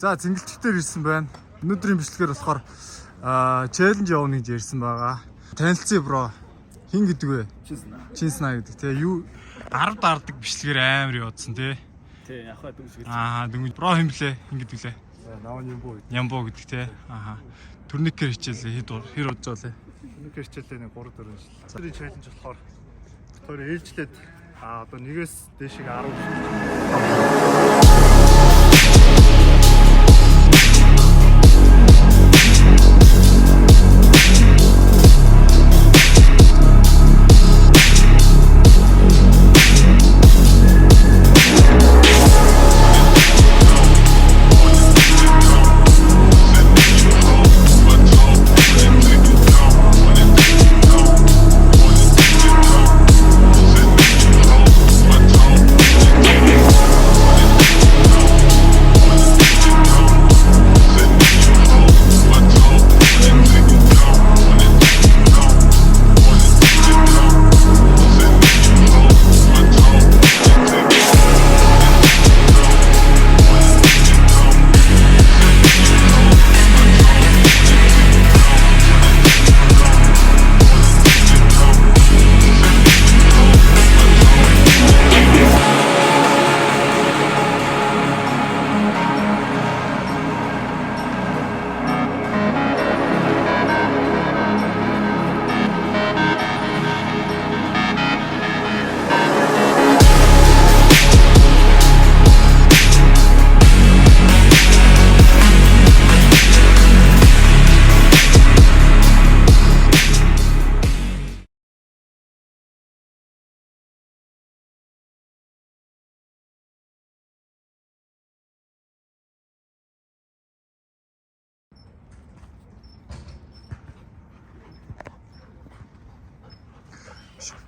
За зингэлчгээр ирсэн байна. Өнөөдрийн бичлэгээр болохоор челленж явуулна гэж ярьсан байгаа. Танилцъя бро. Хин гэдэг вэ? Чинснаа гэдэг. Тэгээ юу 10 дардаг бичлэгээр амар явуулсан тий. Тий, яг хаа дүнс гэж. Дүнгийн бро хин блэ? Хин гэдэг лээ. Наван Ямбоо. Ямбоо гэдэг тий. Турникээр хичээлээ хэр удажлаа. Турникээр хичээлээ нэг 3-4 жил. Тэр челленж болохоор хоёр ээлжлээд одоо нэгээс дээшээ 10.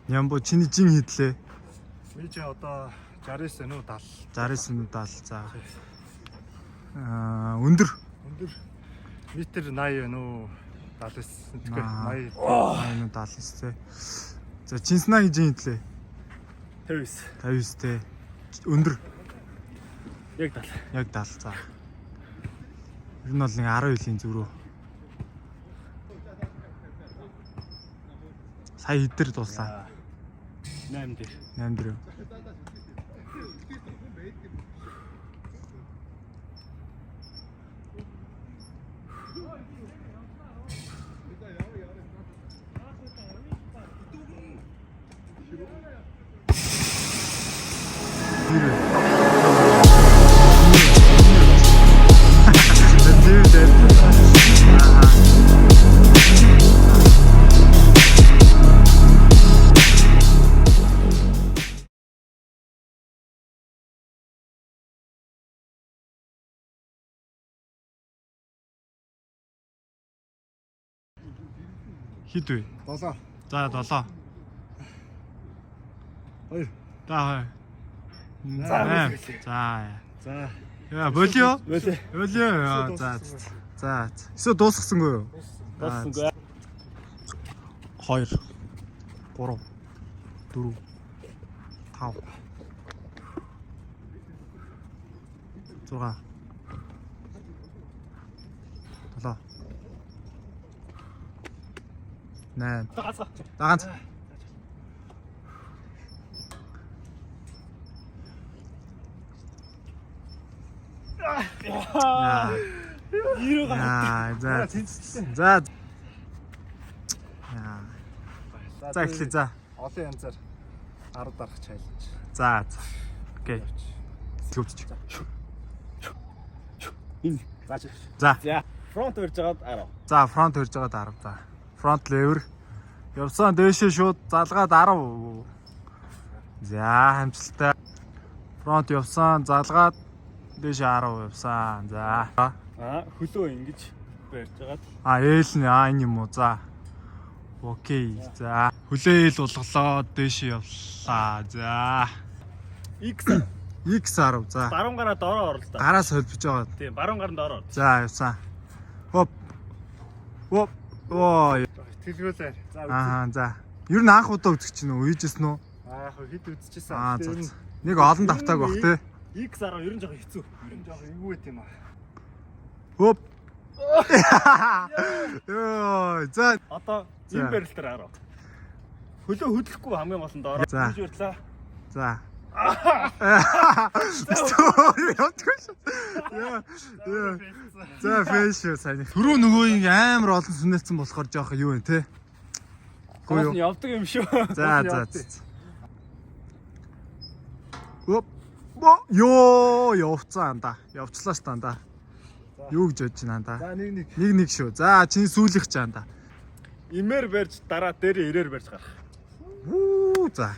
Ямбо чиний жин хийдлээ. Би ч одоо 69 нү 70. 69 нү 70 за. Өндөр Метр 80 байна уу? 70 см. 80 80 70 тий. За Чинснагийн жин хийдлээ. 59. 59 тий. Өндөр Яг 70. яг 70 за. Ер нь бол нэг 10 жилийн зүрөө. Сая хэдэр дуслаа? 8 дээр. 8 дээр. Хит вэ? 7. За 7. 2. За 2. За. Яа болио? Болио. За. Эсвэл дуусгасангүй юу? Дуусгасангүй. 2 3 4 5 6 7 8 даганц За эхлэе за. Олон янзаар 10 дарах чаленж. За. Окей. Төвч. Энэ. За. Фронт өрж жагаад 10. За, фронт өрж жагаад 10 за. Фронт левер. Явсан дээшээ шууд залгаад 10. За, хамсалтай. Фронт явсан, залгаад дээшээ 10 явсан. За. Хөлөө ингэж барьж жагаад. Ээл нь энэ юм уу? За. Окей. За. Хөлөө ээл булгалаа дээшээ явлаа. За. X 10. За. Баруун гараа дороо орол та. Гараа солбож байгаа. Тийм, баруун гарын дороо. За, явсан. Хоп. Ой. Тэлгүүлээ. За. Ер нь анх удаа үзэж чинь үү? Үйжсэн үү? Хэд үзчихсэн. Нэг олон давтааг бах те. X10 ер нь жоохон хэцүү. Ер нь жоохон эвгүй байт юм аа. Хоп. Йоо, за. Одоо За. энэ барилтаар хараа. Хөлөө хөдлөхгүй хамгийн гол нь доороо За. хийж урдлаа. За. Стори ятгүй шүү. Яа. За фэш сайн. Түрүү нөгөө амар олон сүнэлцэн болохоор жоох юу вэ те? Гол нь явдаг юм шүү. За. Хоп. Йоо, явцсан да. Явцлаа ш танда. Юу гэж бодож байна да? За нэг. Нэг шүү. За чиний сүүлэх ч анда. Имээр барьж дараа дээр ирээр барьж гарах. Уу за.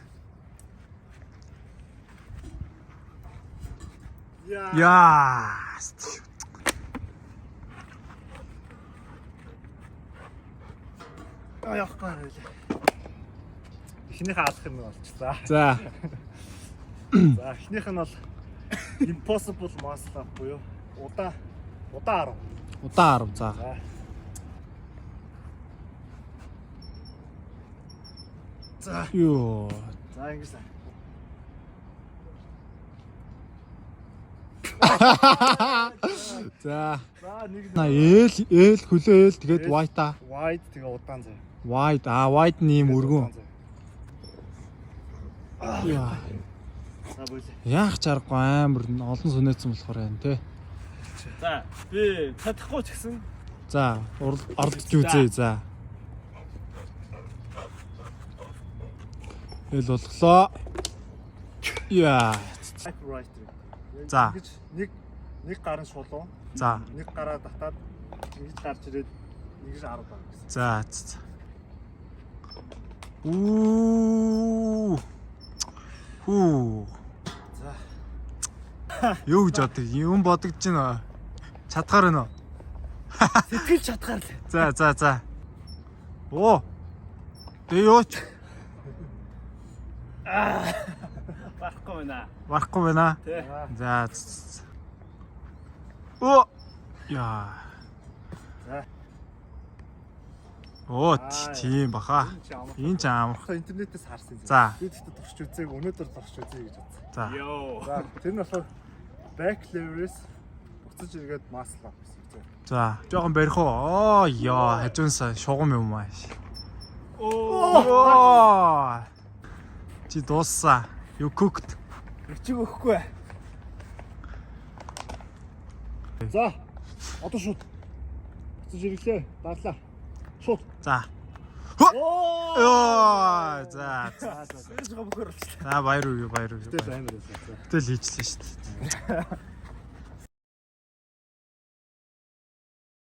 Яа. Яахгүй байлаа. Эхнийхээ алах юм болчихлаа. За. За эхнийх нь бол impossible muscle up буюу удаа 10. Удаа 10 за. За. Юу. За ингэж сайн. За. За нэг Ээл хөлөө ээл тэгээд white-а. wide тэгээ удаан заяа. White white нь юм өргөн. Яа. За болоо. Яах чаргагүй амар олон сүнээцэн болохоор байна те. За би чадахгүй ч гэсэн. За ордож үзье за. Ээл болголоо. Яа. Right. За. Нэг гарын шулуун. За. Нэг гараа татаад ингэж гарч ирээд нэгж 10 баг гэсэн. За. Уу. Хүү. За. Юу гэж боддог? Юм бодогдож байна. Чадхаар байна уу? Сэтгэл чадхаар л. За. Оо. Тэ юуч? Барахгүй байна. Барахгүй байна. Тэ. За. Оо. Яа. За. Оо тийм баха. Энэ ч амар. Интернетээс харсан. За. Би тэгтээ турш үзээг өнөөдөр турш үзье гэж бодсон. За. Йоо. За тэр нь болохоор back lever-с буцаж иргээд muscle up гэсэн үг. За. Жохон барих уу? Оо яа, хажуунсаа шугам юм аа. Оо. Чи дууссан. You cooked. Өчиг өгөхгүй. За. Одоо шууд. Буцаж ирлээ. Дарлаа. Шууд. За. Оо. Йоо. За. Сэж гомхор. За баяр уу. Тэгэл амар байсан. Тэгэл хийчихлээ шүү дээ.